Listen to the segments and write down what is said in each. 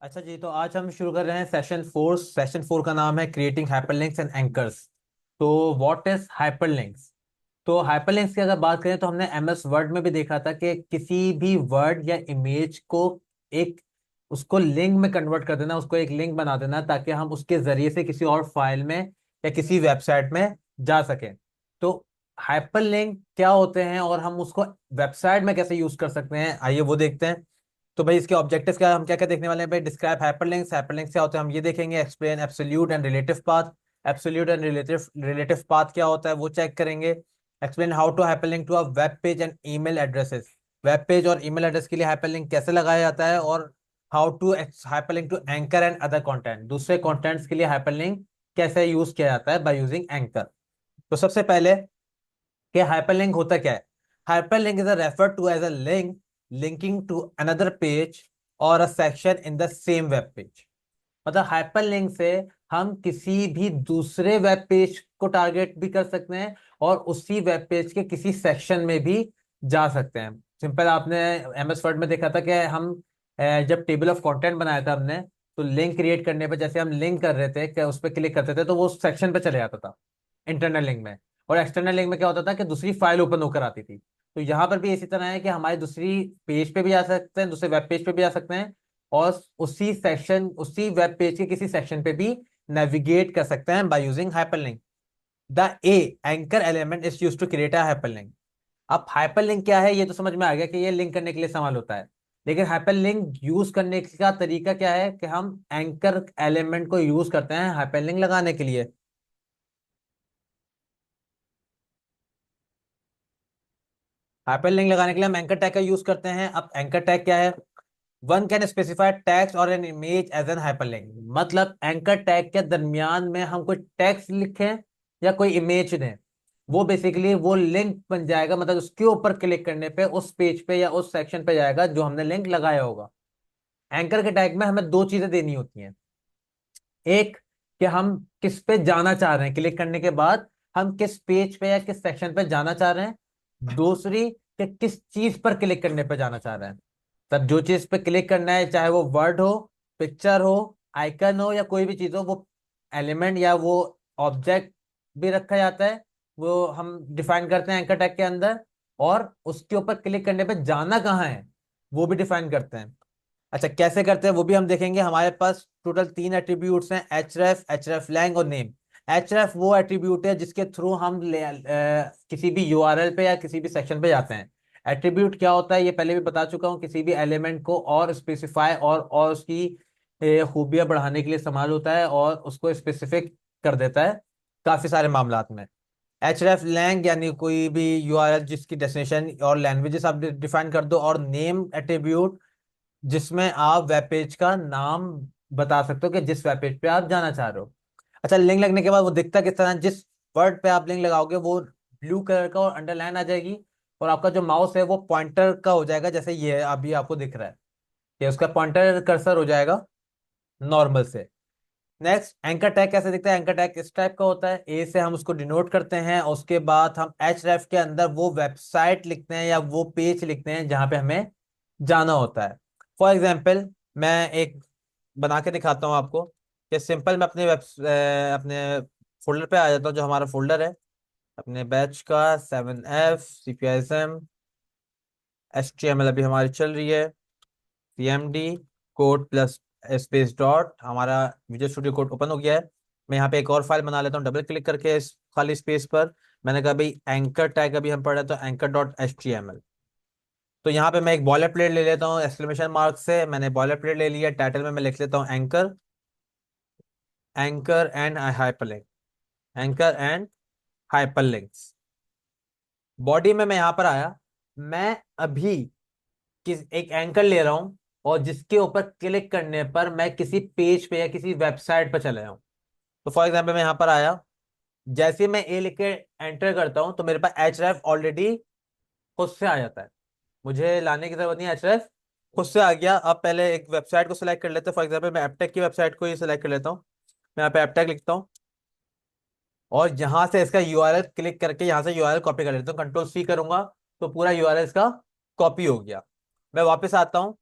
अच्छा जी, तो आज हम शुरू कर रहे हैं सेशन 4। सेशन 4 का नाम है क्रिएटिंग हाइपरलिंक्स एंड एंकर्स। तो व्हाट इज हाइपरलिंक्स? तो हाइपरलिंक्स की अगर बात करें तो हमने एमएस वर्ड में भी देखा था कि किसी भी वर्ड या इमेज को एक उसको लिंक में कन्वर्ट कर देना, उसको एक लिंक बना देना ताकि हम उसके जरिए से किसी और फाइल में या किसी वेबसाइट में जा सकें। तो हाइपरलिंक क्या होते हैं और हम उसको वेबसाइट में कैसे यूज कर सकते हैं, आइए वो देखते हैं। तो भाई इसके ऑब्जेक्टिव्स क्या, हम क्या क्या देखने वाले हैं भाई? Describe hyperlinks. हाइपरलिंक्स क्या होते हैं हम ये देखेंगे। Explain absolute and relative path. Absolute and relative path क्या होता है वो चेक करेंगे। Explain how to hyperlink to a web page and email addresses. Web page और ईमेल एड्रेस के लिए हाइपरलिंक कैसे लगाया जाता है, और how to hyperlink to anchor and other content, दूसरे कंटेंट्स के लिए हाइपरलिंक कैसे यूज किया जाता है बाय यूजिंग एंकर। तो सबसे पहले कि हाइपरलिंक होता क्या है? Hyperlink is refer to as a link linking to another page और a section in the same web page. मतलब हाइपरलिंक से हम किसी भी दूसरे वेब पेज को टारगेट भी कर सकते हैं और उसी वेब पेज के किसी सेक्शन में भी जा सकते हैं। सिंपल, आपने एमएस वर्ड में देखा था कि हम जब टेबल ऑफ कंटेंट बनाया था हमने, तो लिंक क्रिएट करने पर जैसे हम लिंक कर रहे थे कि उस पर क्लिक करते थे तो वो सेक्शन पे चले जाता था इंटरनल लिंक में। और एक्सटर्नल लिंक में क्या होता था कि दूसरी फाइल ओपन होकर आती थी। तो यहाँ पर भी इसी तरह है कि हमारी दूसरी पेज पे भी जा सकते हैं, दूसरे वेब पेज पे भी जा सकते हैं, और उसी सेक्शन उसी वेब पेज के किसी सेक्शन पे भी नेविगेट कर सकते हैं by using hyperlink. The a anchor element is used to create a hyperlink. अब हाइपरलिंक क्या है ये तो समझ में आ गया कि ये लिंक करने के लिए इस्तेमाल होता है। लेकिन हाइपरलिंक यूज करने का तरीका क्या है कि हम एंकर एलिमेंट को यूज करते हैं हाइपरलिंक लगाने के लिए। हाइपरलिंक लगाने के लिए हम एंकर टैग का यूज करते हैं। अब एंकर टैग क्या है? वन कैन स्पेसिफाई टेक्स्ट और an image as an hyperlink. मतलब एंकर टैग के दरमियान में हम कोई टेक्स्ट लिखें या कोई इमेज दें, वो बेसिकली वो लिंक बन जाएगा। मतलब उसके ऊपर क्लिक करने पे उस पेज पे या उस सेक्शन पे जाएगा जो हमने लिंक लगाया होगा। एंकर के टैग में हमें दो चीजें देनी होती हैं। एक, कि हम किस पे जाना चाह रहे हैं, क्लिक करने के बाद हम किस पेज पे या किस सेक्शन पे जाना चाह रहे हैं। दूसरी, कि किस चीज पर क्लिक करने पे जाना चाह रहे हैं। तब जो चीज पे क्लिक करना है, चाहे वो वर्ड हो, पिक्चर हो, आइकन हो या कोई भी चीज हो, वो एलिमेंट या वो ऑब्जेक्ट भी रखा जाता है, वो हम डिफाइन करते हैं एंकर टैग के अंदर। और उसके ऊपर क्लिक करने पे जाना कहाँ है वो भी डिफाइन करते हैं। अच्छा, कैसे करते हैं वो भी हम देखेंगे। हमारे पास टोटल 3 एट्रीब्यूट्स हैं, एच रेफ लैंग और नेम। एच रेफ वो एट्रीब्यूट है जिसके थ्रू हम किसी भी यूआरएल पे या किसी भी सेक्शन पे जाते हैं। एट्रीब्यूट क्या होता है ये पहले भी बता चुका हूँ, किसी भी एलिमेंट को और स्पेसिफाई और उसकी खूबियां बढ़ाने के लिए इस्तेमाल होता है और उसको स्पेसिफिक कर देता है काफी सारे मामलात में। एच रेफ लैंग यानी कोई भी यूआरएल जिसकी डेस्टिनेशन और लैंग्वेजेस आप डिफाइन कर दो, और नेम एट्रीब्यूट जिसमें आप वेब पेज का नाम बता सकते हो कि जिस वेब पेज पे आप जाना चाह रहे हो। अच्छा, लिंक लगने के बाद वो दिखता किस तरह है? जिस वर्ड पे आप लिंक लगाओगे वो ब्लू कलर का और अंडरलाइन आ जाएगी, और आपका जो माउस है वो पॉइंटर का हो जाएगा, जैसे ये अभी आपको दिख रहा है कि उसका पॉइंटर कर्सर हो जाएगा नॉर्मल से। नेक्स्ट, एंकर टैग कैसे दिखता है? एंकर टैग इस टाइप का होता है, ए से हम उसको डिनोट करते हैं, और उसके बाद हम एच रेफ के अंदर वो वेबसाइट लिखते हैं या वो पेज लिखते हैं जहां पे हमें जाना होता है। फॉर एग्जाम्पल, मैं एक बना के दिखाता हूँ आपको कि सिंपल मैं अपने फोल्डर पे आ जाता हूँ, जो हमारा फोल्डर है अपने बैच का 7F CPISM HTML अभी हमारी चल रही है, CMD code plus space dot, हमारा विजुअल स्टूडियो कोड ओपन हो गया है। मैं यहाँ पे एक और फाइल बना लेता हूँ डबल क्लिक करके इस खाली स्पेस पर। मैंने कहा भाई एंकर टैग अभी हम पढ़ रहे हैं तो एंकर डॉट HTML। तो यहाँ पे मैं एक बॉयलर प्लेट ले लेता हूँ एक्सक्लेमेशन मार्क से, मैंने बॉयलर प्लेट ले लिया। टाइटल में मैं लिख लेता हूँ anchor, anchor and hyperlink, anchor and hyperlinks. Body में मैं यहाँ पर आया, मैं अभी किस एक एंकर ले रहा हूँ और जिसके ऊपर क्लिक करने पर मैं किसी पेज पे या किसी वेबसाइट पर चले जाऊँ। तो फॉर एग्जाम्पल मैं यहाँ पर आया, जैसे मैं ए लिख के एंटर करता हूँ तो मेरे पास एच रेफ ऑलरेडी खुद से आ जाता है, मुझे लाने की जरूरत नहीं है। एच रेफ खुद से आ गया। अब पहले एक वेबसाइट को सिलेक्ट कर लेते हैं, फॉर एग्जाम्पल मैं एपटेक की वेबसाइट को ही सिलेक्ट कर लेता हूँ। मैं यहाँ पे एपटेक लिखता हूँ और यहाँ से इसका यूआरएल क्लिक करके यहाँ से यूआरएल कॉपी कर लेता हूँ, कंट्रोल C करूंगा तो पूरा यूआरएल इसका कॉपी हो गया। मैं वापस आता हूँ,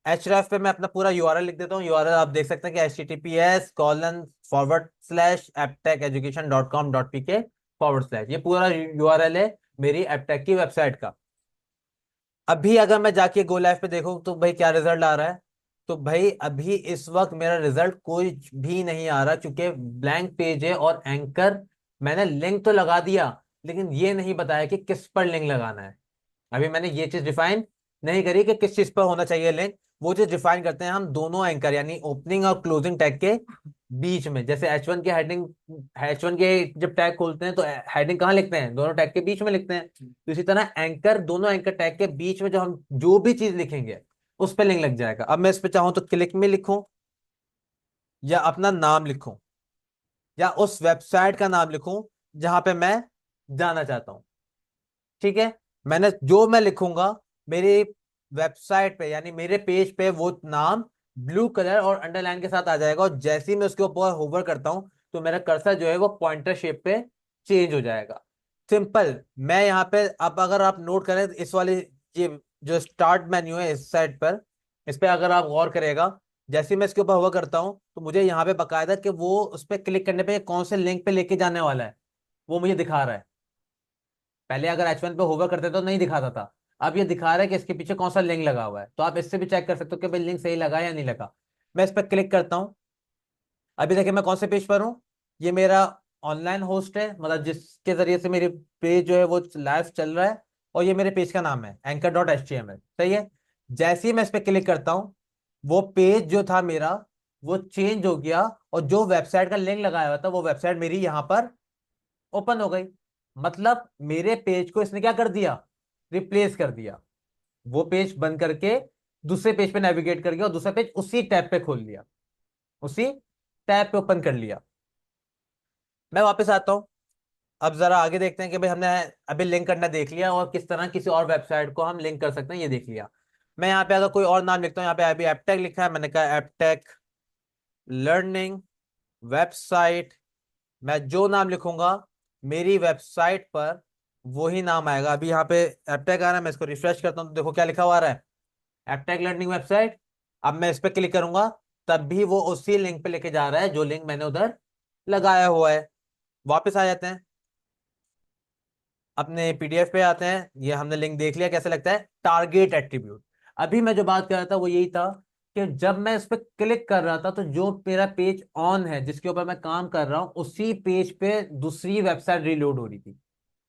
href पे मैं अपना पूरा यूआरएल लिख देता हूँ। यूआरएल आप देख सकते हैं कि https://apptecheducation.com.pk/, ये पूरा यूआरएल है मेरी एपटेक की वेबसाइट का। अभी अगर मैं जाके गो लाइव पे देखूं तो भाई क्या रिजल्ट आ रहा है, तो भाई अभी इस वक्त मेरा रिजल्ट कोई भी नहीं आ रहा, क्योंकि ब्लैंक पेज है और एंकर मैंने लिंक तो लगा दिया, लेकिन ये नहीं बताया कि किस पर लिंक लगाना है। अभी मैंने ये चीज डिफाइन नहीं करी कि किस चीज पर होना चाहिए लिंक। वो चीज डिफाइन करते हैं हम दोनों एंकर यानी ओपनिंग और क्लोजिंग टैग के बीच में। जैसे H1 के हेडिंग, H1 के जब टैग खोलते हैं तो हेडिंग कहाँ लिखते हैं, दोनों टैग के बीच में लिखते हैं। तो इसी तरह एंकर, दोनों एंकर टैग के बीच में जो हम जो भी चीज लिखेंगे उस पर लिंक लग जाएगा। अब मैं इस पे चाहूं तो क्लिक में लिखूं, या अपना नाम लिखूं, या उस वेबसाइट का नाम लिखूं जहां पे मैं जाना चाहता हूं। ठीक है, मैंने जो मैं लिखूंगा मेरी वेबसाइट पे यानी मेरे पेज पे वो नाम ब्लू कलर और अंडरलाइन के साथ आ जाएगा, और जैसे ही मैं उसके ऊपर होवर करता हूं तो मेरा कर्सर जो है वो पॉइंटर शेप पे चेंज हो जाएगा। सिंपल। मैं यहाँ पे, अब अगर आप नोट करें तो इस वाली, ये जो स्टार्ट मेन्यू है इस साइड पर, इस पे अगर आप गौर करेगा, जैसे ही मैं इसके ऊपर होवर करता हूँ तो मुझे यहाँ पे बकायदा कि वो उस पर क्लिक करने पे कौन से लिंक पे लेके जाने वाला है वो मुझे दिखा रहा है। पहले अगर H1 पे होवर करते तो नहीं दिखाता था, अब ये दिखा रहा है कि इसके पीछे कौन सा लिंक लगा हुआ है। तो आप इससे भी चेक कर सकते हो कि भाई लिंक सही लगा या नहीं लगा। मैं इस पर क्लिक करता हूँ। अभी देखिए मैं कौन से पेज पर हूँ, ये मेरा ऑनलाइन होस्ट है, मतलब जिसके जरिए से मेरी पेज जो है वो लाइव चल रहा है, और ये मेरे पेज का नाम है anchor.html। सही है। जैसे ही मैं इस पर क्लिक करता हूँ वो पेज जो था मेरा वो चेंज हो गया, और जो वेबसाइट का लिंक लगाया हुआ था वो वेबसाइट मेरी यहाँ पर ओपन हो गई। मतलब मेरे पेज को इसने क्या कर दिया, रिप्लेस कर दिया। वो पेज बंद करके दूसरे पेज पे नेविगेट कर गया, और दूसरा पेज उसी टैब पे खोल लिया, उसी टैब पे ओपन कर लिया। मैं वापस आता हूं। अब जरा आगे देखते हैं कि भाई हमने अभी लिंक करना देख लिया, और किस तरह किसी और वेबसाइट को हम लिंक कर सकते हैं ये देख लिया। मैं यहाँ पे अगर कोई और नाम लिखता हूँ, यहाँ पे अभी एपटेक लिखा है, मैंने कहा एपटेक लर्निंग वेबसाइट। मैं जो नाम लिखूंगा मेरी वेबसाइट पर वही नाम आएगा। अभी यहाँ पे एपटेक आ रहा है, मैं इसको रिफ्रेश करता हूँ तो देखो क्या लिखा हुआ आ रहा है, एपटेक लर्निंग वेबसाइट। अब मैं इस पर क्लिक करूंगा तब भी वो उसी लिंक पे लेके जा रहा है जो लिंक मैंने उधर लगाया हुआ है। वापस आ जाते हैं, अपने पीडीएफ पे आते हैं। ये हमने लिंक देख लिया कैसे लगता है, टारगेट एट्रीब्यूट। अभी मैं जो बात कर रहा था वो यही था कि जब मैं इस पर क्लिक कर रहा था तो जो मेरा पेज ऑन है जिसके ऊपर मैं काम कर रहा हूं उसी पेज पे दूसरी वेबसाइट रीलोड हो रही थी।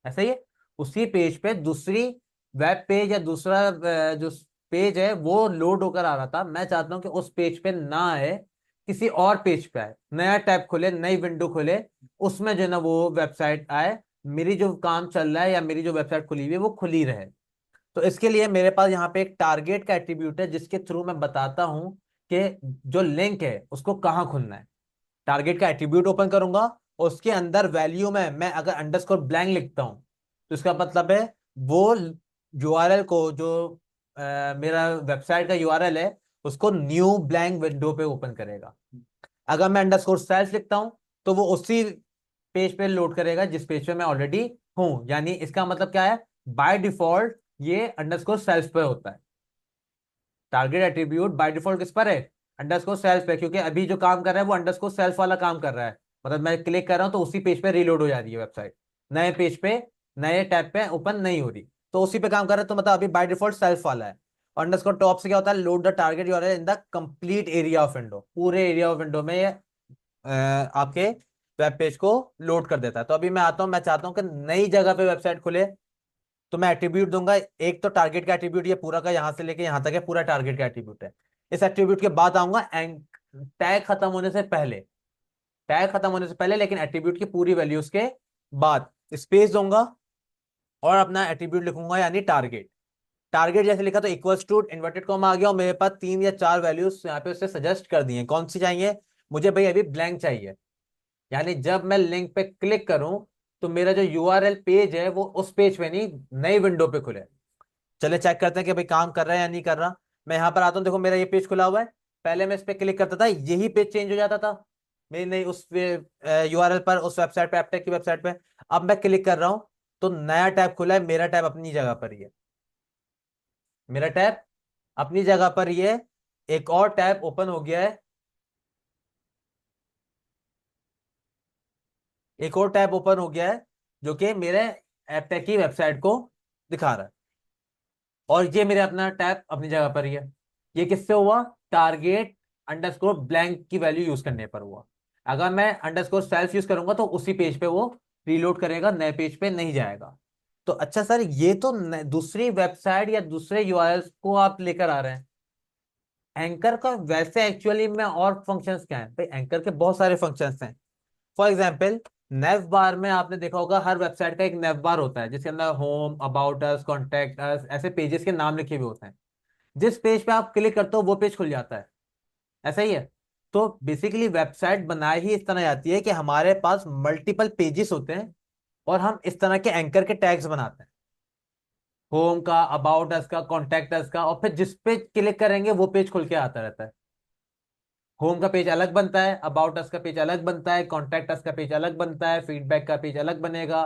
ऐसा ही है, उसी पेज पे दूसरी वेब पेज या दूसरा जो पेज है वो लोड होकर आ रहा था। मैं चाहता हूं कि उस पेज पे ना आए, किसी और पेज पे आए, नया टैब खोले, नई विंडो खोले, उसमें जो है ना वो वेबसाइट आए, मेरी जो काम चल रहा है या मेरी जो वेबसाइट खुली हुई है वो खुली रहे। तो इसके लिए मेरे पास यहाँ पे एक टारगेट का एट्रीब्यूट है जिसके थ्रू मैं बताता हूं कि जो लिंक है उसको कहाँ खुलना है। टारगेट का एट्रीब्यूट ओपन करूंगा और उसके अंदर वैल्यू में मैं अगर अंडरस्कोर ब्लैंक लिखता हूं तो इसका मतलब है वो यूआरएल को जो मेरा वेबसाइट का यूआरएल है उसको न्यू ब्लैंक विंडो पे ओपन करेगा। अगर मैं अंडरस्कोर सेल्फ लिखता हूं तो वो उसी पेज पे लोड करेगा जिस पेज पे मैं ऑलरेडी हूं। यानी इसका मतलब क्या है, बाय डिफॉल्ट ये अंडरस्कोर सेल्फ पे होता है। टारगेट एट्रीब्यूट बाय डिफॉल्ट किस पर है, अंडरस्कोर सेल्फ पे, क्योंकि अभी जो काम कर रहा है वो अंडरस्कोर सेल्फ वाला काम कर रहा है। मतलब मैं क्लिक कर रहा हूं तो उसी पेज पे रीलोड हो जा रही है वेबसाइट, नए पेज पे, नए टैब पे ओपन नहीं हो रही, तो उसी पे काम कर रहा है। तो मतलब अभी बाय डिफॉल्ट सेल्फ वाला है। अंडरस्कोर टॉप से क्या होता है, load the target URL in the complete area of window, पूरे एरिया ऑफ विंडो में ये आपके वेब पेज को लोड कर देता है। तो अभी मैं आता हूं, मैं चाहता हूं कि नई जगह पे वेबसाइट खुले, तो मैं एट्रीब्यूट दूंगा। एक तो टारगेट का एट्रीब्यूट ये पूरा का यहां से लेके यहां तक है, पूरा टारगेट का एट्रीब्यूट है। इस एट्रीब्यूट के बाद आऊंगा टैग खत्म होने से पहले, टैग खत्म होने से पहले लेकिन एट्रीब्यूट की पूरी वैल्यूज के बाद स्पेस दूंगा और अपना एट्रीब्यूट लिखूंगा यानी टारगेट। टारगेट जैसे लिखा तो इक्वल्स टू इन्वर्टेड कॉमा आ गया, और मेरे पास 3 या 4 वैल्यूज यहाँ पे उससे सजेस्ट कर दी हैं। कौन सी चाहिए मुझे, भाई अभी ब्लैंक चाहिए। यानी जब मैं लिंक पे क्लिक करूं तो मेरा जो यूआरएल पेज है वो उस पेज पे नहीं, नई विंडो पे खुले। चले चेक करते हैं कि भाई काम कर रहा है या नहीं कर रहा। मैं यहां पर आता हूं, देखो मेरा ये पेज खुला हुआ है। पहले मैं इस पे क्लिक करता था यही पेज चेंज हो जाता था मेरी नई उस यूआरएल पर, उस वेबसाइट पे, एपटेक की वेबसाइट पे। अब मैं क्लिक कर रहा हूं तो नया टैब खुला है, मेरा टैब अपनी जगह पर ही है, मेरा टैब अपनी जगह पर ही है। एक और टैब ओपन हो गया है, एक और टैब ओपन हो गया है जो कि मेरे एपटेक की वेबसाइट को दिखा रहा है। और ये मेरे अपना टैब अपनी जगह पर ही है। ये किससे हुआ? टारगेट अंडरस्कोर ब्लैंक की वैल्यू यूज करने पर हुआ। अगर मैं अंडरस्कोर सेल्फ यूज करूंगा तो उसी पेज पे वो रीलोड करेगा, नए पेज पे नहीं जाएगा। तो अच्छा सर, ये तो दूसरी वेबसाइट या दूसरे यूआरएल को आप लेकर आ रहे हैं। एंकर का वैसे एक्चुअली में और फंक्शंस क्या है भाई? एंकर के बहुत सारे फंक्शंस हैं। फॉर एग्जाम्पल, नेव बार में आपने देखा होगा हर वेबसाइट का एक नेव बार होता है जिसके अंदर home, about us, contact us, ऐसे पेजेस के नाम लिखे हुए होते हैं। जिस पेज पे आप क्लिक करते हो वो पेज खुल जाता है। ऐसा ही है। तो बेसिकली वेबसाइट बनाई ही इस तरह जाती है कि हमारे पास मल्टीपल पेजेस होते हैं और हम इस तरह के एंकर के टैग्स बनाते हैं, होम का, अबाउट अस का, कॉन्टेक्ट अस का, और फिर जिस पे क्लिक करेंगे वो पेज खुल के आता रहता है। होम का पेज अलग बनता है, अबाउट अस का पेज अलग बनता है, कॉन्टैक्ट अस का पेज अलग बनता है, फीडबैक का पेज अलग बनेगा,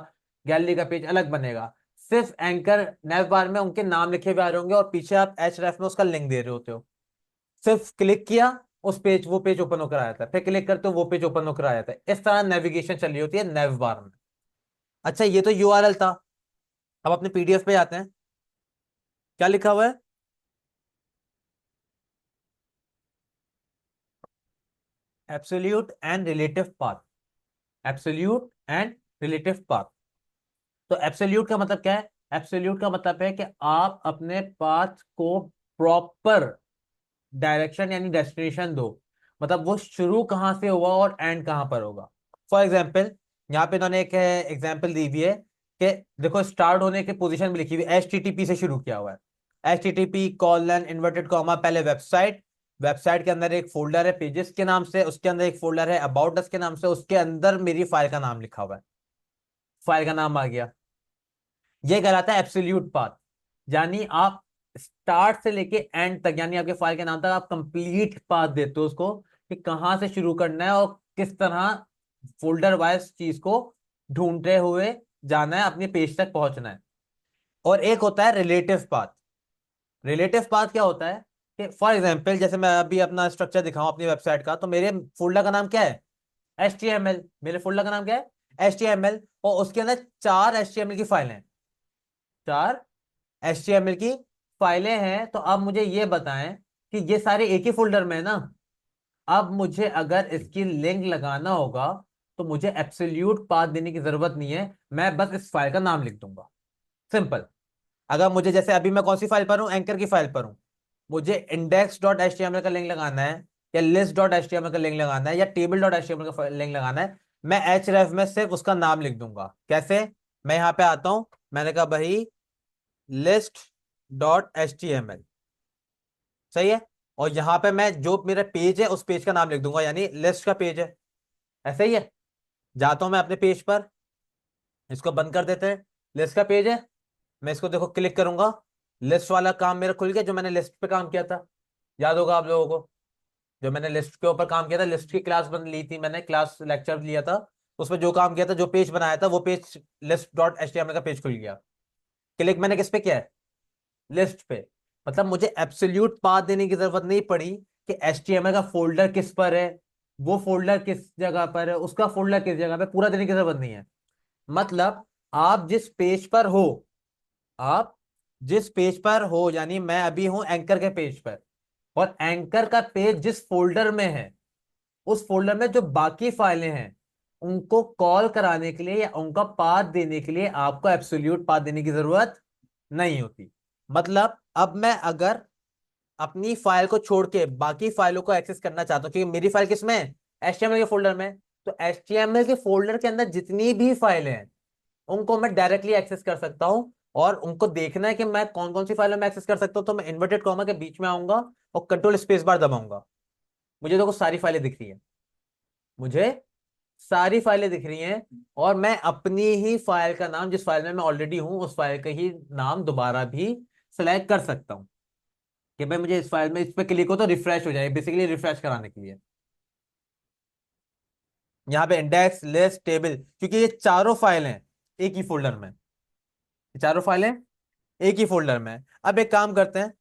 गैलरी का पेज अलग बनेगा। सिर्फ एंकर नेव बार में उनके नाम लिखे हुए आ रहे होंगे और पीछे आप एच रेफ में उसका लिंक दे रहे होते हो। सिर्फ क्लिक किया, उस पेज वो पेज ओपन होकर आ जाता है, फिर क्लिक करते हो वो पेज ओपन होकर आ जाता है। इस तरह नेविगेशन चल रही होती है नेव बार में। अच्छा, ये तो यूआरएल था। अब अपने पीडीएफ पे आते हैं। क्या लिखा हुआ है? Absolute and relative path. Absolute and relative path. तो एब्सोल्यूट का मतलब क्या है? एब्सोल्यूट का मतलब है कि आप अपने पाथ को प्रॉपर डायरेक्शन यानी डेस्टिनेशन दो। मतलब वो शुरू कहां से हुआ और एंड कहां पर होगा। फॉर एग्जाम्पल, यहाँ पे इन्होंने एक एग्जाम्पल दी हुई है कि देखो, स्टार्ट होने की पोजीशन भी लिखी हुई है, HTTP से शुरू किया हुआ है। HTTP कॉलन इन्वर्टेड कॉमा, पहले वेबसाइट, वेबसाइट के अंदर एक फोल्डर है पेजेस के नाम से, उसके अंदर एक फोल्डर है अबाउट अस के नाम से, उसके अंदर मेरी फाइल का नाम लिखा हुआ है। फाइल का नाम आ गया। ये कहलाता है एब्सोल्यूट पाथ। यानी आप स्टार्ट से लेके एंड तक, यानी आपके फाइल के नाम तक आप कंप्लीट पाथ देते हो उसको, कि कहां से शुरू करना है और किस तरह फोल्डर वाइज चीज को ढूंढते हुए जाना है, अपने पेज तक पहुंचना है। और एक होता है रिलेटिव पाथ। रिलेटिव पाथ क्या होता है कि फॉर एग्जाम्पल, जैसे मैं अभी अपना स्ट्रक्चर दिखाऊं अपनी वेबसाइट का, तो मेरे फोल्डर का नाम क्या है? HTML। मेरे फोल्डर का नाम क्या है? HTML। और उसके अंदर 4 HTML की फाइलें हैं। 4 HTML की फाइलें हैं। तो अब मुझे ये बताएं कि ये सारे एक ही फोल्डर में है ना? अब मुझे अगर इसकी लिंक लगाना होगा तो मुझे एब्सोल्यूट पाथ देने की जरूरत नहीं है, मैं बस इस फाइल का नाम लिख दूंगा। सिंपल। अगर मुझे, जैसे अभी मैं कौन सी फाइल पर हूं? एंकर की फाइल पर हूं। मुझे index.html का लिंक लगाना है, या list.html का लिंक लगाना है, या table.html का लिंक लगाना है, मैं href में सिर्फ उसका नाम लिख दूंगा। कैसे? मैं यहां पे आता हूं, मैंने कहा भाई list.html, सही है। और यहां पे मैं जो मेरा पेज है उस पेज का नाम लिख दूंगा, यानी लिस्ट का पेज है। ऐसा ही है। जाता हूं मैं अपने पेज पर, इसको बंद कर देते हैं। लिस्ट का पेज है, मैं इसको देखो क्लिक करूंगा, लिस्ट वाला काम मेरा खुल गया, जो मैंने लिस्ट पे काम किया था। याद होगा आप लोगों को, जो मैंने लिस्ट के ऊपर काम किया था, लिस्ट की क्लास बन ली थी, मैंने क्लास लेक्चर लिया था, उसमें जो काम किया था, जो पेज बनाया था, वो पेज list.html का पेज खुल गया। क्लिक मैंने किस पे किया है? लिस्ट पे। मतलब मुझे एब्सोल्यूट पाथ देने की जरूरत नहीं पड़ी कि HTML का फोल्डर किस पर है, वो फोल्डर किस जगह पर है, उसका फोल्डर किस जगह पे, पूरा देने की जरूरत नहीं है। मतलब आप जिस पेज पर हो, आप जिस पेज पर हो, यानी मैं अभी हूं एंकर के पेज पर, और एंकर का पेज जिस फोल्डर में है, उस फोल्डर में जो बाकी फाइलें हैं उनको कॉल कराने के लिए या उनका पाथ देने के लिए आपको एब्सोल्यूट पाथ देने की जरूरत नहीं होती। मतलब अब मैं अगर अपनी फाइल को छोड़ के बाकी फाइलों को एक्सेस करना चाहता हूं, क्योंकि मेरी फाइल किसमें है? HTML के फोल्डर में। तो HTML के फोल्डर के अंदर जितनी भी फाइलें हैं उनको मैं डायरेक्टली एक्सेस कर सकता हूं। और उनको देखना है कि मैं कौन कौन सी फाइलों में एक्सेस कर सकता हूं, तो मैं इन्वर्टेड कॉमा के बीच में आऊंगा और कंट्रोल स्पेस बार दबाऊंगा। मुझे देखो सारी फाइलें दिख रही है, मुझे सारी फाइलें दिख रही हैं। और मैं अपनी ही फाइल का नाम, जिस फाइल में मैं ऑलरेडी हूं, उस फाइल का ही नाम दोबारा भी सिलेक्ट कर सकता हूं कि भाई मुझे इस फाइल में, इस पे क्लिक हो तो रिफ्रेश हो जाए, बेसिकली रिफ्रेश कराने के लिए। यहाँ पे इंडेक्स, लिस्ट, टेबल, क्योंकि ये चारों फाइल हैं एक ही फोल्डर में, ये चारों फाइलें एक ही फोल्डर में। अब एक काम करते हैं,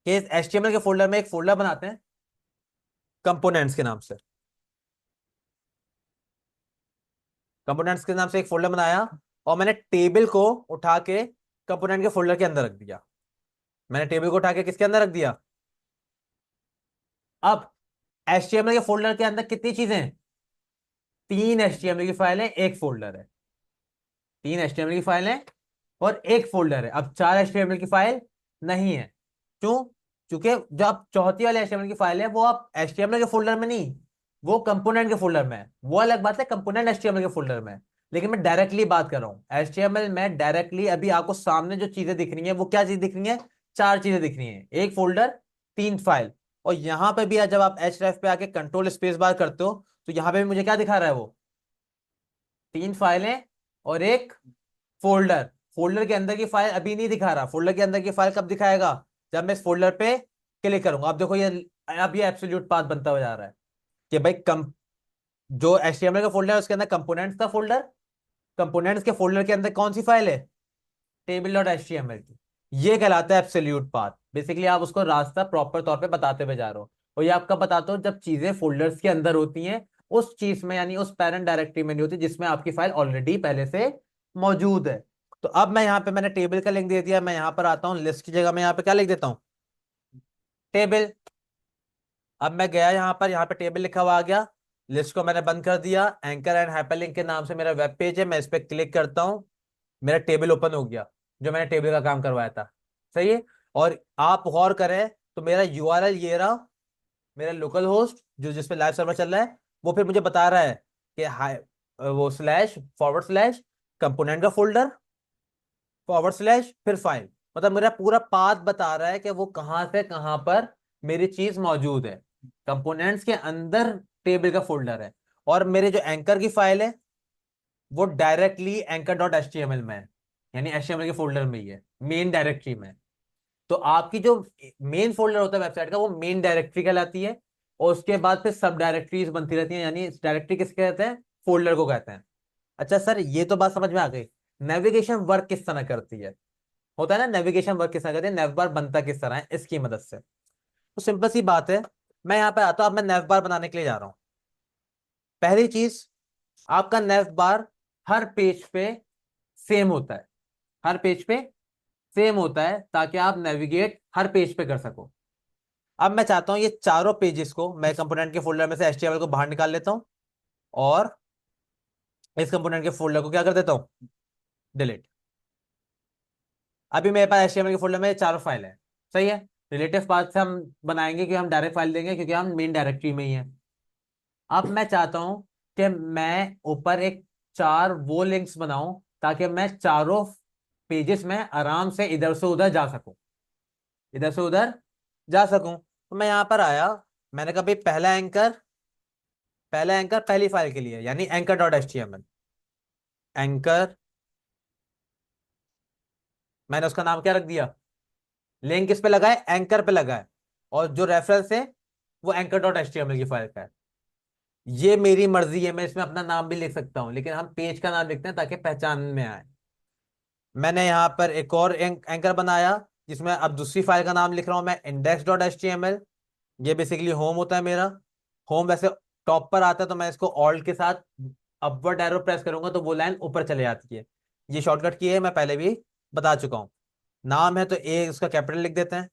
कि इस HTML के फोल्डर में एक फोल्डर बनाते हैं कंपोनेंट्स के नाम से। कंपोनेंट्स के नाम से एक फोल्डर बनाया, और मैंने टेबल को उठा के कंपोनेंट के फोल्डर के अंदर रख दिया। मैंने टेबल को उठा के किसके अंदर रख दिया? अब HTML के फोल्डर के अंदर कितनी चीजें हैं? 3 HTML की फाइल है, एक फोल्डर है। 3 HTML की फाइल है और एक फोल्डर है। अब 4 HTML की फाइल नहीं है। क्यों? क्योंकि जो आप चौथी वाले HTML की फाइल है वो आप HTML के फोल्डर में नहीं, वो कंपोनेंट के फोल्डर में है। वो अलग बात है, कंपोनेंट HTML के फोल्डर में है। लेकिन मैं डायरेक्टली बात कर रहा हूँ HTML में। डायरेक्टली अभी आपको सामने जो चीजें दिख रही है वो क्या चीज दिख रही है? 4 चीजें दिख रही है, एक फोल्डर, 3 फाइल। और यहां पे भी जब आप href पे आके कंट्रोल स्पेस बार करते हो तो यहां पे भी मुझे क्या दिखा रहा है? वो 3 फाइलें और एक फोल्डर। फोल्डर के अंदर की फाइल अभी नहीं दिखा रहा। फोल्डर के अंदर की फाइल कब दिखाएगा? जब मैं इस फोल्डर पे क्लिक करूंगा। अब देखो ये, अब ये एब्सोल्यूट पाथ बनता हुआ जा रहा है कि भाई जो HTML का फोल्डर है उसके अंदर कंपोनेंट्स का फोल्डर, कंपोनेंट्स के फोल्डर के अंदर कौन सी फाइल है? table.html की। ये कहलाता है एब्सोल्यूट पाथ। बेसिकली आप उसको रास्ता प्रॉपर तौर पे बताते हुए जा रहे हो। और ये आपका बताता हूँ, जब चीजें फोल्डर्स के अंदर होती हैं उस चीज में, यानी उस पेरेंट डायरेक्टरी में नहीं होती जिसमें आपकी फाइल ऑलरेडी पहले से मौजूद है। तो अब मैं यहाँ पे मैंने टेबल का लिंक दे दिया, मैं यहाँ पर आता हूँ लिस्ट की जगह मैं यहाँ पे क्या लिख देता हूँ? टेबल। अब मैं गया यहाँ पे टेबल लिखा हुआ आ गया। लिस्ट को मैंने बंद कर दिया। एंकर एंड हाइपरलिंक के नाम से मेरा वेब पेज है, मैं इस पर क्लिक करता हूँ, मेरा टेबल ओपन हो गया, जो मैंने टेबल का काम करवाया था। सही है। और आप गौर करें तो मेरा यूआरएल ये रहा, मेरा लोकल होस्ट जो जिसपे लाइव सर्वर चल रहा है, वो फिर मुझे बता रहा है कि हाई, वो स्लैश फॉरवर्ड स्लैश कंपोनेंट का फोल्डर फॉरवर्ड स्लैश फिर फाइल। मतलब मेरा पूरा पाथ बता रहा है कि वो कहां से कहां पर मेरी चीज मौजूद है। कंपोनेंट्स के अंदर टेबल का फोल्डर है, और मेरे जो एंकर की फाइल है वो डायरेक्टली anchor.html में है, यानी HTML के फोल्डर में ही है, मेन डायरेक्टरी में। तो आपकी जो मेन फोल्डर होता है वेबसाइट का वो मेन डायरेक्टरी कहलाती है। और उसके बाद फिर सब डायरेक्टरीज बनती रहती हैं, यानी डायरेक्टरी किसके कहते हैं? फोल्डर को कहते हैं। अच्छा सर, ये तो बात समझ में आ गई। नेविगेशन वर्क किस तरह करती है? होता है ना, नेविगेशन वर्क किस तरह करती है, नेविबार बनता किस तरह है इसकी मदद से। तो सिंपल सी बात है, मैं यहाँ पे आता हूँ, अब मैं नेविबार बनाने के लिए जा रहा हूँ। पहली चीज, आपका नेविबार हर पेज पे सेम होता है। हर पेज पे सेम होता है ताकि आप नेविगेट हर पेज पे कर सको। अब मैं चाहता हूं ये चारों पेजेस को मैं कंपोनेंट के फोल्डर में से HTML को बाहर निकाल लेता हूं, और इस कंपोनेंट के फोल्डर को क्या कर देता हूं? डिलीट। अभी मेरे पास HTML के फोल्डर में चारों फाइल है। सही है। रिलेटिव पाथ से हम बनाएंगे कि हम डायरेक्ट फाइल देंगे क्योंकि हम मेन डायरेक्टरी में ही है। अब मैं चाहता हूं कि मैं ऊपर एक चार वो लिंक्स बनाऊं ताकि मैं चारों पेजेस में आराम से इधर से उधर जा सकूं, इधर से उधर जा सकूं। तो मैं यहां पर आया, मैंने कहा भाई पहला एंकर पहली फाइल के लिए, यानी anchor.html। एंकर, मैंने उसका नाम क्या रख दिया? लिंक किस पे लगा है? एंकर पे लगा है। और जो रेफरेंस है वो anchor.html की फाइल का है। ये मेरी मर्जी है, मैं इसमें अपना नाम भी लिख सकता हूँ, लेकिन हम पेज का नाम लिखते हैं ताकि पहचान में आए। मैंने यहाँ पर एक और एंकर बनाया जिसमें अब दूसरी फाइल का नाम लिख रहा हूं मैं, index.html। ये बेसिकली होम होता है मेरा। होम वैसे टॉप पर आता है, तो मैं इसको ऑल्ट के साथ अपवर्ड एरो प्रेस करूंगा तो वो लाइन ऊपर चले जाती है। ये शॉर्टकट की है, मैं पहले भी बता चुका हूँ। नाम है तो ए उसका कैपिटल लिख देते हैं।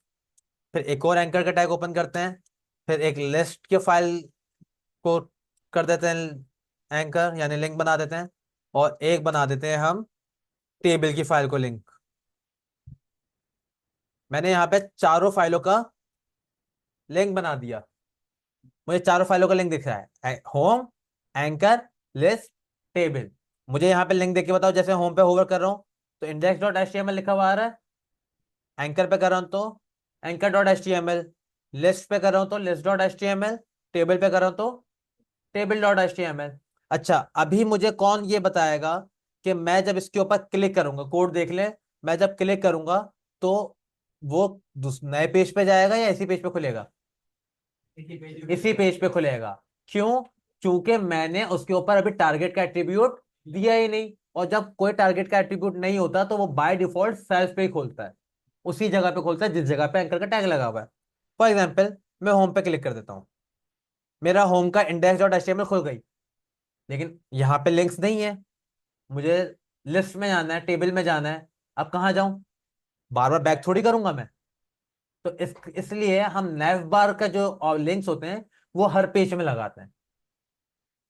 फिर एक और एंकर का टैग ओपन करते हैं। फिर एक लिस्ट के फाइल को कर देते हैं एंकर, यानी लिंक बना देते हैं। और एक बना देते हैं हम टेबल की फाइल को लिंक। मैंने यहाँ पे चारों फाइलों का लिंक बना दिया। मुझे चारों फाइलों का लिंक दिख रहा है, होम, एंकर, लिस्ट, टेबल। मुझे यहाँ पे लिंक देख के बताओ, जैसे होम पे होवर कर रहा हूँ तो index.html लिखा हुआ आ रहा है। एंकर पे कर रहा हूँ तो anchor.html, लिस्ट पे कर रहा हूँ तो list.html, टेबल पे कर रहा हूँ तो table.html। अच्छा, अभी मुझे कौन ये बताएगा कि मैं जब इसके ऊपर क्लिक करूंगा, कोड देख ले, मैं जब क्लिक करूंगा तो वो नए पेज पे जाएगा या इसी पेज पे खुलेगा? इसी पेज पे खुलेगा। क्यों? क्योंकि मैंने उसके ऊपर अभी टारगेट का एट्रीब्यूट दिया ही नहीं। और जब कोई टारगेट का एट्रीब्यूट नहीं होता तो वो बाय डिफॉल्ट सेल्फ पे ही खोलता है। उसी जगह पे खोलता है जिस जगह पे एंकर का टैग लगा हुआ है। फॉर एग्जाम्पल, मैं होम पे क्लिक कर देता हूँ, मेरा होम का index.html खुल गई, लेकिन यहाँ पे लिंक्स नहीं है। मुझे लिस्ट में जाना है, टेबल में जाना है, अब कहाँ जाऊं? बार बार बैक थोड़ी करूंगा मैं। तो इसलिए हम नैव बार का जो लिंक्स होते हैं वो हर पेज में लगाते हैं।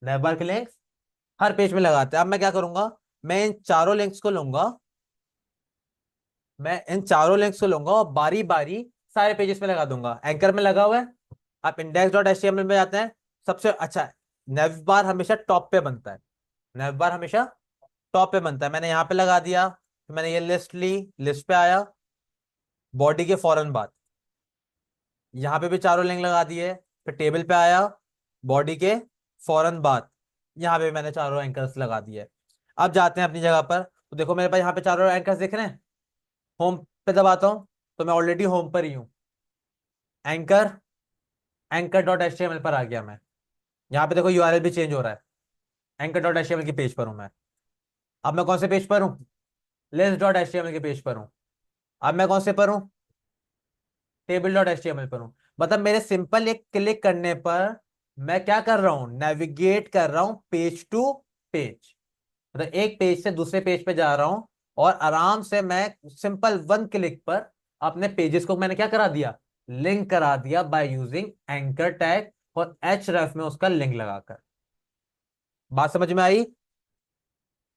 नैव बार के लिंक्स हर पेज में लगाते हैं। अब मैं क्या करूंगा, मैं इन चारों लिंक्स को लूंगा, मैं इन चारों लिंक्स को लूंगा और बारी बारी सारे पेजेस में लगा दूंगा। एंकर में लगा हुआ है, आप index.html में जाते हैं, सबसे अच्छा नैव बार हमेशा टॉप पे बनता है। नैव बार हमेशा टॉप पे बनता है। मैंने यहाँ पे लगा दिया, फिर मैंने ये लिस्ट ली, लिस्ट पे आया, बॉडी के फौरन बाद यहाँ पे भी चारों लिंक लगा दिए, फिर टेबल पे आया, बॉडी के फौरन बाद यहाँ पे भी मैंने चारों एंकर्स लगा दिए। अब जाते हैं अपनी जगह पर, तो देखो मेरे पास यहाँ पे चारों एंकर्स दिख रहे हैं। होम पे दबाता हूँ तो मैं ऑलरेडी होम पर ही हूँ। एंकर, एंकर.html पर आ गया मैं। यहाँ पे देखो यूआरएल भी चेंज हो रहा है, एंकर.html के पेज पर हूँ मैं। अब मैं कौन से पेज पर हूँ? लिस्ट.html के पेज पर हूँ। अब मैं कौन से पर हूँ? टेबल.html पर हूँ। मतलब मेरे सिंपल एक क्लिक करने पर मैं क्या कर रहा हूँ, नेविगेट कर रहा हूँ पेज टू पेज। मतलब एक पेज से दूसरे पेज पे जा रहा हूँ, और आराम से मैं सिंपल वन क्लिक पर अपने पेजेस को मैंने क्या करा दिया, लिंक करा दिया, बाय यूजिंग एंकर टैग और href में उसका लिंक लगाकर। बात समझ में आई?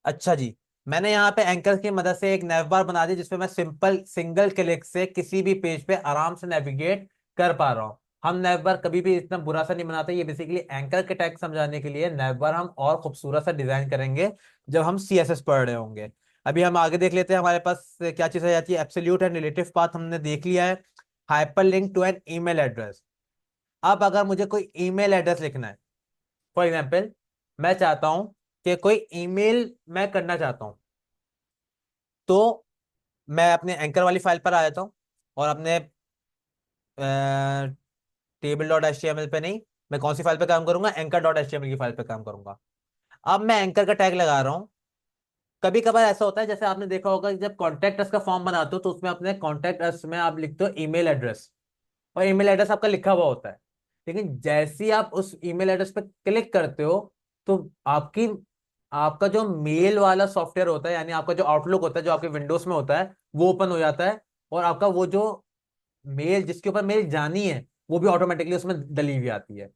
अच्छा जी, मैंने यहाँ पे एंकर की मदद से एक नैव बार बना दी जिसपे मैं सिंपल सिंगल क्लिक से किसी भी पेज पे आराम से नेविगेट कर पा रहा हूँ। हम नैव बार कभी भी इतना बुरा सा नहीं बनाते, ये बेसिकली एंकर के टैग समझाने के लिए। नैव बार हम और खूबसूरत सा डिजाइन करेंगे जब हम CSS पढ़ रहे होंगे। अभी हम आगे देख लेते हैं, हमारे पास क्या चीज आ जाती है। एब्सोल्यूट एंड रिलेटिव पाथ हमने देख लिया है। Hyper link to an email address. अब अगर मुझे कोई ईमेल एड्रेस लिखना है, फॉर एग्जाम्पल मैं चाहता हूं कि कोई ईमेल मैं करना चाहता हूं, तो मैं अपने एंकर वाली फाइल पर आ जाता हूँ और अपने टेबल.html पे नहीं, मैं कौन सी फाइल पे काम करूंगा, एंकर.html की फाइल पे काम करूंगा। अब मैं एंकर का टैग लगा रहा हूँ। कभी कभार ऐसा होता है, जैसे आपने देखा होगा कि जब कॉन्टैक्ट अस का फॉर्म बनाते हो तो उसमें अपने कॉन्टैक्ट अस में आप लिखते हो ईमेल एड्रेस, और ईमेल एड्रेस आपका लिखा हुआ होता है। लेकिन जैसे ही आप उस ईमेल एड्रेस पे क्लिक करते हो तो आपकी आपका जो मेल वाला सॉफ्टवेयर होता है, यानी आपका जो आउटलुक होता है जो आपके विंडोज में होता है, वो ओपन हो जाता है, और आपका वो जो मेल जिसके ऊपर मेल जानी है वो भी ऑटोमेटिकली उसमें डली हुई आती है।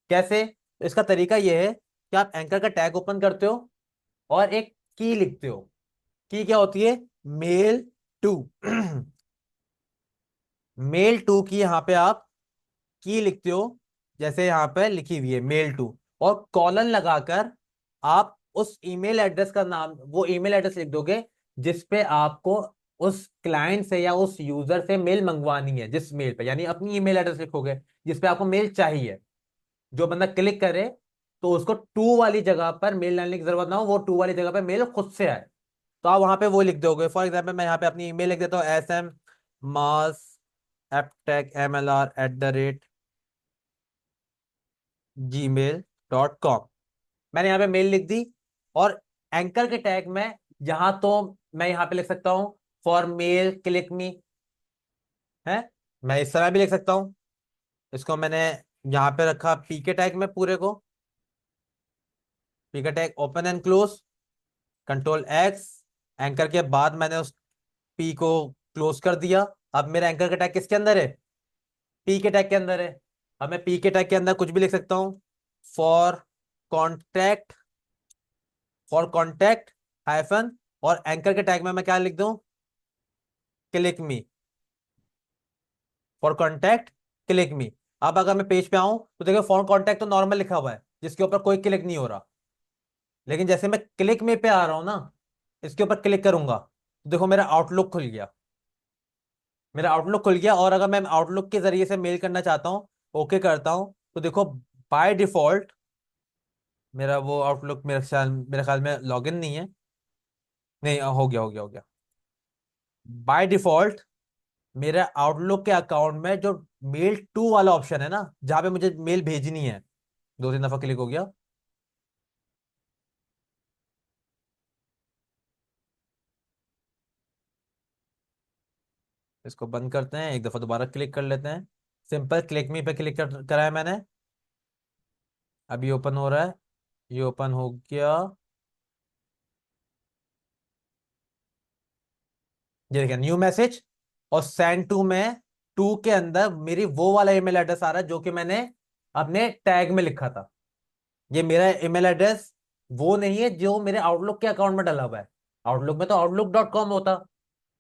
कैसे? तो इसका तरीका यह है कि आप एंकर का टैग ओपन करते हो और एक की लिखते हो। की क्या होती है? Mail to. मेल टू की यहाँ पे आप की लिखते हो, जैसे यहाँ पे लिखी हुई है मेल टू, और कॉलन लगाकर आप उस ईमेल एड्रेस का नाम, वो ईमेल एड्रेस लिख दोगे जिस पे आपको उस क्लाइंट से या उस यूजर से मेल मंगवानी है, जिस मेल पे, यानी अपनी ईमेल एड्रेस लिखोगे जिस पे आपको मेल चाहिए। जो बंदा क्लिक करे तो उसको टू वाली जगह पर मेल डालने की जरूरत ना हो, वो टू वाली जगह पर मेल खुद से आए, तो आप वहां पे वो लिख दोगे। फॉर एग्जाम्पल मैं यहाँ पे अपनी ईमेल लिख देता हूँ, smmars@mlr@gmail.com। मैंने यहाँ पे मेल लिख दी, और एंकर के टैग में जहां तो मैं यहाँ पे लिख सकता हूँ फॉर मेल क्लिक मी है, मैं इस तरह भी लिख सकता हूँ। इसको मैंने यहाँ पे रखा पी के टैग में पूरे को, पी का tag open and close, control X। Anchor के बाद मैंने उस पी को क्लोज कर दिया। अब मेरा एंकर का टैग किसके अंदर है? पी के टैग के अंदर है। अब मैं पी के टैग के अंदर कुछ भी लिख सकता हूँ, for contact, for contact hyphen, और एंकर के टैग में मैं क्या लिख दूं, click me, for contact click मी। अब अगर मैं पेज पे आऊं तो देखो फॉर कॉन्टैक्ट तो नॉर्मल लिखा हुआ है जिसके ऊपर कोई क्लिक नहीं हो रहा, लेकिन जैसे मैं क्लिक मी पे आ रहा हूं ना, इसके ऊपर क्लिक करूंगा तो देखो मेरा आउटलुक खुल गया, मेरा आउटलुक खुल गया। और अगर मैं आउटलुक के जरिए से मेल करना चाहता हूँ, ओके करता हूँ, तो देखो बाय डिफॉल्ट मेरा वो आउटलुक, मेरे ख्याल में लॉगिन नहीं है, नहीं हो गया, हो गया। बाय डिफॉल्ट मेरे आउटलुक के अकाउंट में जो मेल टू वाला ऑप्शन है ना, जहां पे मुझे मेल भेजनी है, दो तीन दफा क्लिक हो गया। इसको बंद करते हैं, एक दफा दोबारा क्लिक कर लेते हैं। सिंपल क्लिक मी पे क्लिक करा है मैंने। अभी ओपन हो रहा है, ये ओपन हो गया। ये देखिए न्यू मैसेज, और सेंड टू में टू के अंदर मेरी वो वाला ईमेल एड्रेस आ रहा है जो कि मैंने अपने टैग में लिखा था। ये मेरा ईमेल एड्रेस वो नहीं है जो मेरे आउटलुक के अकाउंट में डला हुआ है। आउटलुक में तो outlook.com होता।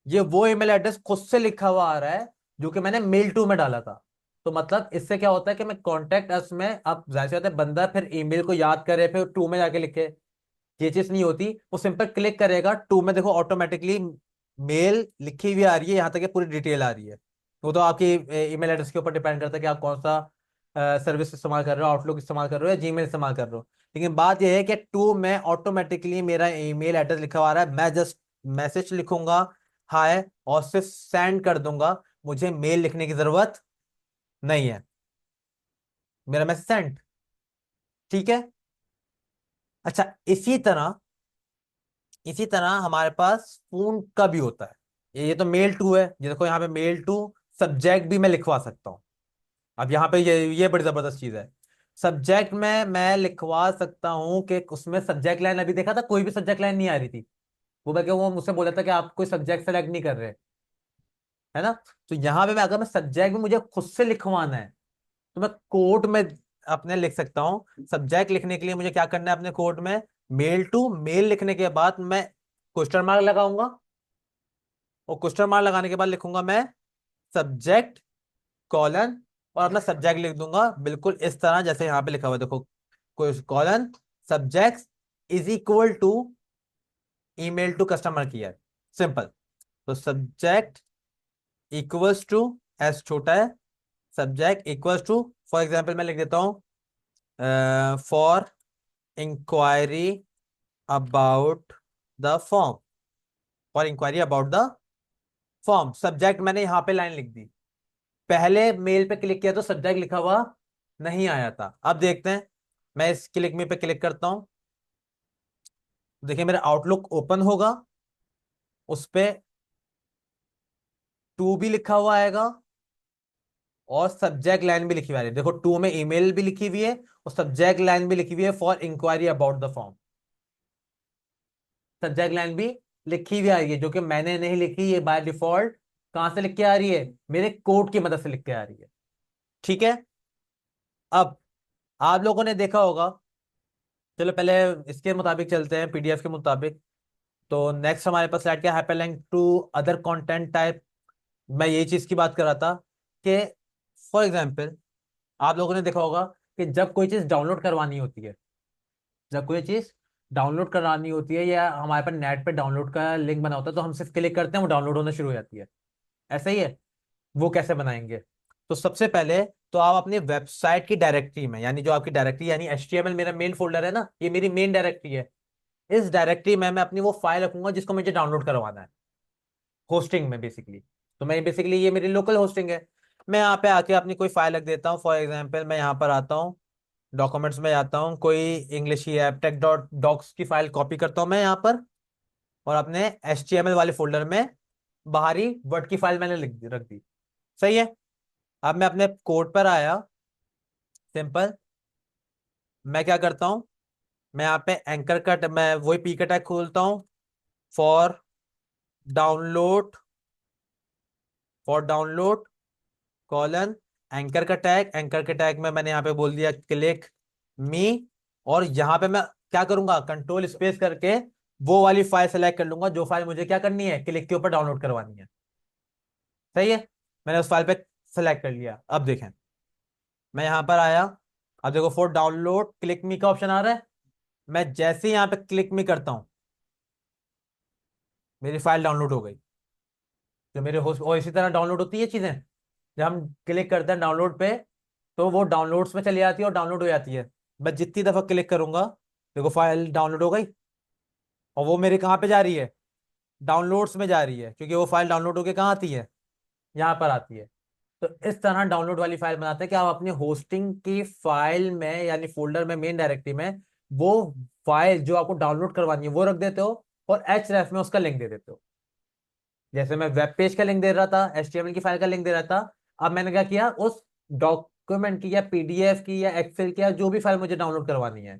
ये वो ईमेल एड्रेस खुद से लिखा हुआ आ रहा है जो कि मैंने मेल टू में डाला था। तो मतलब इससे क्या होता है कि मैं कॉन्टेक्ट अस में, अब जाहिर सी बात है बंदा फिर ईमेल को याद करे फिर टू में जाके लिखे, ये चीज नहीं होती। वो सिंपल क्लिक करेगा टू में, देखो ऑटोमेटिकली मेल लिखी हुई आ रही है, यहाँ तक कि पूरी डिटेल आ रही है। वो तो आपकी ईमेल एड्रेस के ऊपर डिपेंड करता है कि आप कौन सा सर्विस इस्तेमाल कर रहे हो, आउटलुक इस्तेमाल कर रहे हो या जीमेल इस्तेमाल कर रहे हो। लेकिन बात यह है कि टू में ऑटोमेटिकली मेरा ईमेल एड्रेस लिखा हुआ आ रहा है। मैं जस्ट मैसेज लिखूंगा हाय और सिर्फ सेंड कर दूंगा, मुझे मेल लिखने की जरूरत नहीं है। मेरा मैसेज सेंड, ठीक है। अच्छा, इसी तरह हमारे पास फोन का भी होता है। ये तो मेल टू है, ये देखो यहाँ पे मेल टू सब्जेक्ट भी मैं लिखवा सकता हूँ। अब यहाँ पे ये बड़ी जबरदस्त चीज है। सब्जेक्ट में मैं लिखवा सकता हूँ कि उसमें सब्जेक्ट लाइन, अभी देखा था कोई भी सब्जेक्ट लाइन नहीं आ रही थी। वो मुझसे बोला था कि आप कोई सब्जेक्ट सेलेक्ट नहीं कर रहे, है ना। तो यहाँ पे मैं, अगर मैं सब्जेक्ट भी मुझे खुद से लिखवाना है तो मैं कोड में अपने लिख सकता हूँ। सब्जेक्ट लिखने के लिए मुझे क्या करना है अपने कोड में, मेल टू, मेल लिखने के बाद मैं क्वेश्चन मार्क लगाऊंगा, और क्वेश्चन मार्क लगाने के बाद लिखूंगा मैं सब्जेक्ट कॉलन, और अपना सब्जेक्ट लिख दूंगा बिल्कुल इस तरह जैसे यहाँ पे लिखा हुआ है, देखो कोई colon subject is equal to email to customer care, simple. तो सब्जेक्ट इक्वल्स टू, एस छोटा है, subject equals to, for example मैं लिख देता हूँ for inquiry about the form, for inquiry about the form. Subject मैंने यहाँ पे लाइन लिख दी। पहले मेल पे क्लिक किया तो सब्जेक्ट लिखा हुआ नहीं आया था। अब देखते हैं, मैं इस क्लिक मी पे क्लिक करता हूं, देखिए मेरा आउटलुक ओपन होगा, उस पे टू भी लिखा हुआ आएगा और सब्जेक्ट लाइन भी लिखी हुई आ रही है। देखो टू में ईमेल भी लिखी हुई है और सब्जेक्ट लाइन भी लिखी हुई है for inquiry about the form. Subject line भी लिखी हुई आ रही है जो कि मैंने नहीं लिखी, ये बाय डिफॉल्ट कहां से लिख के आ रही है, मेरे कोड की मदद से लिख के आ रही है, ठीक है। अब आप लोगों ने देखा होगा, चलो पहले इसके मुताबिक चलते हैं, पीडीएफ के मुताबिक। तो नेक्स्ट हमारे पास स्लाइड क्या, hyperlink to other content type. मैं यही चीज की बात कर रहा था कि फॉर एग्जांपल आप लोगों ने देखा होगा कि जब कोई चीज डाउनलोड करवानी होती है, जब कोई चीज डाउनलोड करानी होती है या हमारे पास नेट पे डाउनलोड का लिंक बना होता है तो हम सिर्फ क्लिक करते हैं वो डाउनलोड होना शुरू हो जाती है। ऐसा ही है। वो कैसे बनाएंगे, तो सबसे पहले तो आप अपनी वेबसाइट की डायरेक्टरी में, यानी जो आपकी डायरेक्टरी यानी HTML मेरा मेन फोल्डर है ना, ये मेरी मेन डायरेक्टरी है। इस डायरेक्टरी में मैं अपनी वो फाइल रखूंगा जिसको मुझे डाउनलोड करवाना है, होस्टिंग में बेसिकली। तो मैं बेसिकली, ये मेरी लोकल होस्टिंग है। मैं यहाँ पे आके अपनी कोई फाइल रख देता हूँ, फॉर एग्जाम्पल मैं यहाँ पर आता हूँ, डॉक्यूमेंट्स में जाता हूँ, कोई इंग्लिश की ऐप टेक डॉट डॉक्स की फाइल कॉपी करता हूँ मैं यहाँ पर, और अपने HTML वाले फोल्डर में बाहरी वर्ड की फाइल मैंने रख दी। सही है। अब मैं अपने कोड पर आया, सिंपल मैं क्या करता हूँ, मैं यहाँ पे एंकर का, मैं वही पी का टैग खोलता हूँ, for download, for download colon anchor का टैग, एंकर के टैग में मैंने यहाँ पे बोल दिया क्लिक मी, और यहाँ पे मैं क्या करूंगा, कंट्रोल स्पेस करके वो वाली फाइल सेलेक्ट कर लूंगा जो फाइल मुझे क्या करनी है, क्लिक के ऊपर डाउनलोड करवानी है। सही है। मैंने उस फाइल पे सेलेक्ट कर लिया। अब देखें, मैं यहाँ पर आया, अब देखो फॉर डाउनलोड क्लिक मी का ऑप्शन आ रहा है। मैं जैसे ही यहाँ पे क्लिक मी करता हूँ मेरी फाइल डाउनलोड हो गई, जो मेरे होस्ट, और इसी तरह डाउनलोड होती है चीजें। जब हम क्लिक करते हैं डाउनलोड पे तो वो डाउनलोड्स में चली जाती है और डाउनलोड हो जाती है। मैं जितनी दफा क्लिक करूंगा, देखो फाइल डाउनलोड हो गई, और वो मेरे कहाँ पे जा रही है, डाउनलोड्स में जा रही है, क्योंकि वो फाइल डाउनलोड होके कहाँ आती है, यहाँ पर आती है। तो इस तरह डाउनलोड वाली फाइल बनाते हैं कि आप अपनी होस्टिंग की फाइल में यानी फोल्डर में मेन डायरेक्टरी में वो फाइल जो आपको डाउनलोड करवानी है वो रख देते हो, और href में उसका लिंक दे देते हो। जैसे मैं वेब पेज का लिंक दे रहा था, HTML की फाइल का लिंक दे रहा था, अब मैंने क्या किया, उस डॉक्यूमेंट की या PDF की या एक्सेल की या जो भी फाइल मुझे डाउनलोड करवानी है,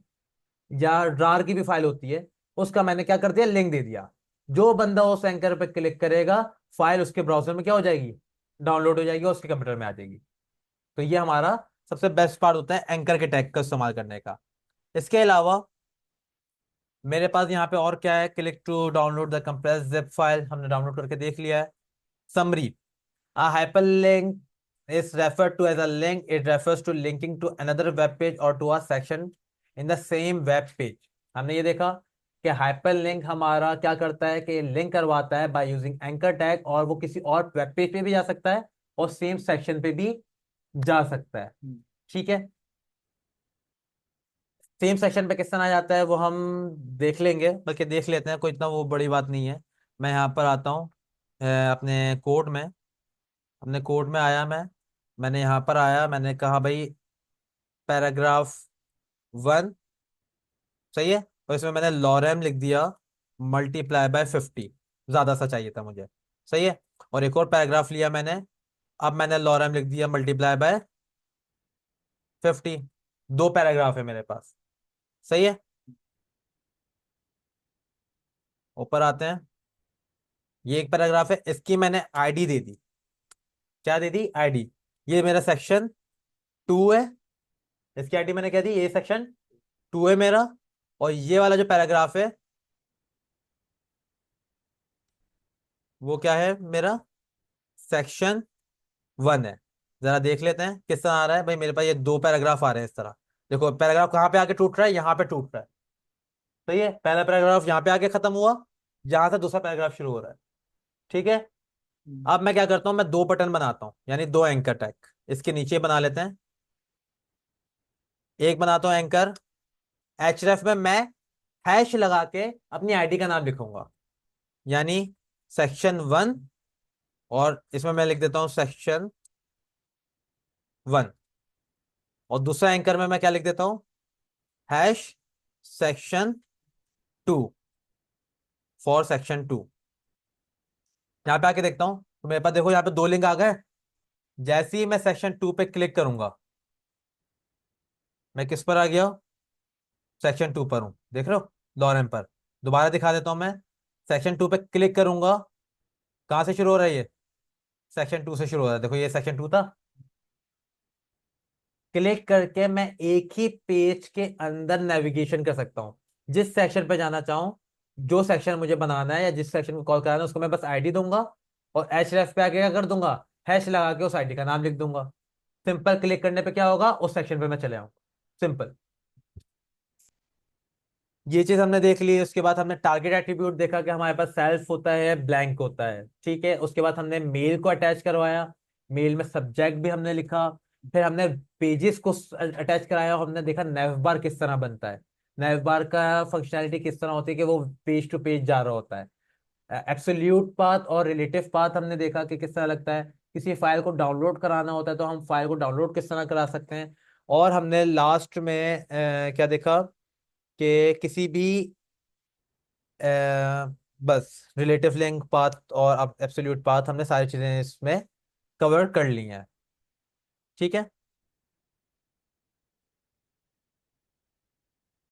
या रार की भी फाइल होती है, उसका मैंने क्या कर दिया, लिंक दे दिया। जो बंदा उस एंकर पे क्लिक करेगा, फाइल उसके ब्राउजर में क्या हो जाएगी, डाउनलोड हो जाएगी और उसके कंप्यूटर में आ जाएगी। तो ये हमारा सबसे बेस्ट पार्ट होता है एंकर के टैग का इस्तेमाल करने का। इसके अलावा मेरे पास यहाँ पे और क्या है, click to download the compress zip file हमने डाउनलोड करके देख लिया है। Summary, a hyperlink is referred to as a link. It refers to linking to another web page or to a section in the same web page. हमने ये देखा कि hyperlink हमारा क्या करता है कि लिंक करवाता है बाय यूजिंग एंकर टैग, और वो किसी और वेब पेज पे भी जा सकता है और सेम सेक्शन पे भी जा सकता है। ठीक है, सेम सेक्शन पे किस तरह आ जाता है वो हम देख लेंगे, बल्कि देख लेते हैं, कोई इतना वो बड़ी बात नहीं है। मैं यहाँ पर आता हूँ अपने कोड में, अपने कोड में आया मैंने यहाँ पर आया, मैंने कहा भाई पैराग्राफ 1, सही है, और इसमें मैंने लॉरेम लिख दिया मल्टीप्लाई बाय 50, ज्यादा सा चाहिए था मुझे, सही है। और एक और पैराग्राफ लिया मैंने, अब मैंने लॉरेम लिख दिया मल्टीप्लाई बाय 50। दो पैराग्राफ है मेरे पास, सही है। ऊपर आते हैं, ये एक पैराग्राफ है, इसकी मैंने ID दे दी, क्या दे दी, ID। ये मेरा सेक्शन 2 है, इसकी ID मैंने क्या दी, ये सेक्शन 2 है मेरा। और ये वाला जो पैराग्राफ है वो क्या है मेरा, सेक्शन 1 है। जरा देख लेते हैं किस तरह आ रहा है भाई, मेरे पास ये दो पैराग्राफ आ रहे हैं इस तरह। देखो पैराग्राफ कहाँ पे आके टूट रहा है, यहाँ पे टूट रहा है, सही है। पहला पैराग्राफ यहाँ पे आके खत्म हुआ, जहां से दूसरा पैराग्राफ शुरू हो रहा है, ठीक है। अब मैं क्या करता हूँ, मैं दो बटन बनाता हूँ, यानी दो एंकर टैग इसके नीचे बना लेते हैं। एक बनाता हूँ एंकर, href में मैं हैश लगा के अपनी ID का नाम लिखूंगा, यानी सेक्शन 1, और इसमें मैं लिख देता हूँ section 1। और दूसरा एंकर में मैं क्या लिख देता हूँ, #section 2 फॉर section 2। यहाँ पे आके देखता हूँ तो मेरे पास देखो यहाँ पे दो लिंक आ गए। जैसे ही मैं section 2 पे क्लिक करूंगा, मैं किस पर आ गया, section 2 पर हूँ, देख रहे हो, लॉरेम पर। दोबारा दिखा देता हूँ मैं, section 2 पे क्लिक करूंगा, कहाँ से शुरू हो रहा है ये, section 2 से शुरू हो रहा है, देखो ये section 2 था। क्लिक करके मैं एक ही पेज के अंदर नेविगेशन कर सकता हूँ, जिस सेक्शन पे जाना चाहूँ, जो सेक्शन मुझे बनाना है या जिस सेक्शन को कॉल कराना है उसको मैं बस ID दूंगा, और href पे आके क्या कर दूंगा, हैश लगा के उस ID का नाम लिख दूंगा। सिंपल, क्लिक करने पे क्या होगा, उस सेक्शन पे मैं चले आऊँ, सिंपल। ये चीज हमने देख ली। उसके बाद हमने टारगेट एट्रीब्यूट देखा कि हमारे पास सेल्फ होता है, ब्लैंक होता है, ठीक है। उसके बाद हमने मेल को अटैच करवाया, मेल में सब्जेक्ट भी हमने लिखा। फिर हमने पेजेस को अटैच कराया और हमने देखा नेव बार किस तरह बनता है, नेव बार का फंक्शनैलिटी किस तरह होती है कि वो पेज टू पेज जा रहा होता है। एब्सोल्यूट पाथ और रिलेटिव पाथ हमने देखा कि किस तरह लगता है। किसी फाइल को डाउनलोड कराना होता है तो हम फाइल को डाउनलोड किस तरह करा सकते हैं। और हमने लास्ट में क्या देखा कि किसी भी बस रिलेटिव लिंक पाथ और अब एब्सोल्यूट पाथ, हमने सारी चीजें इसमें कवर कर ली हैं, ठीक है।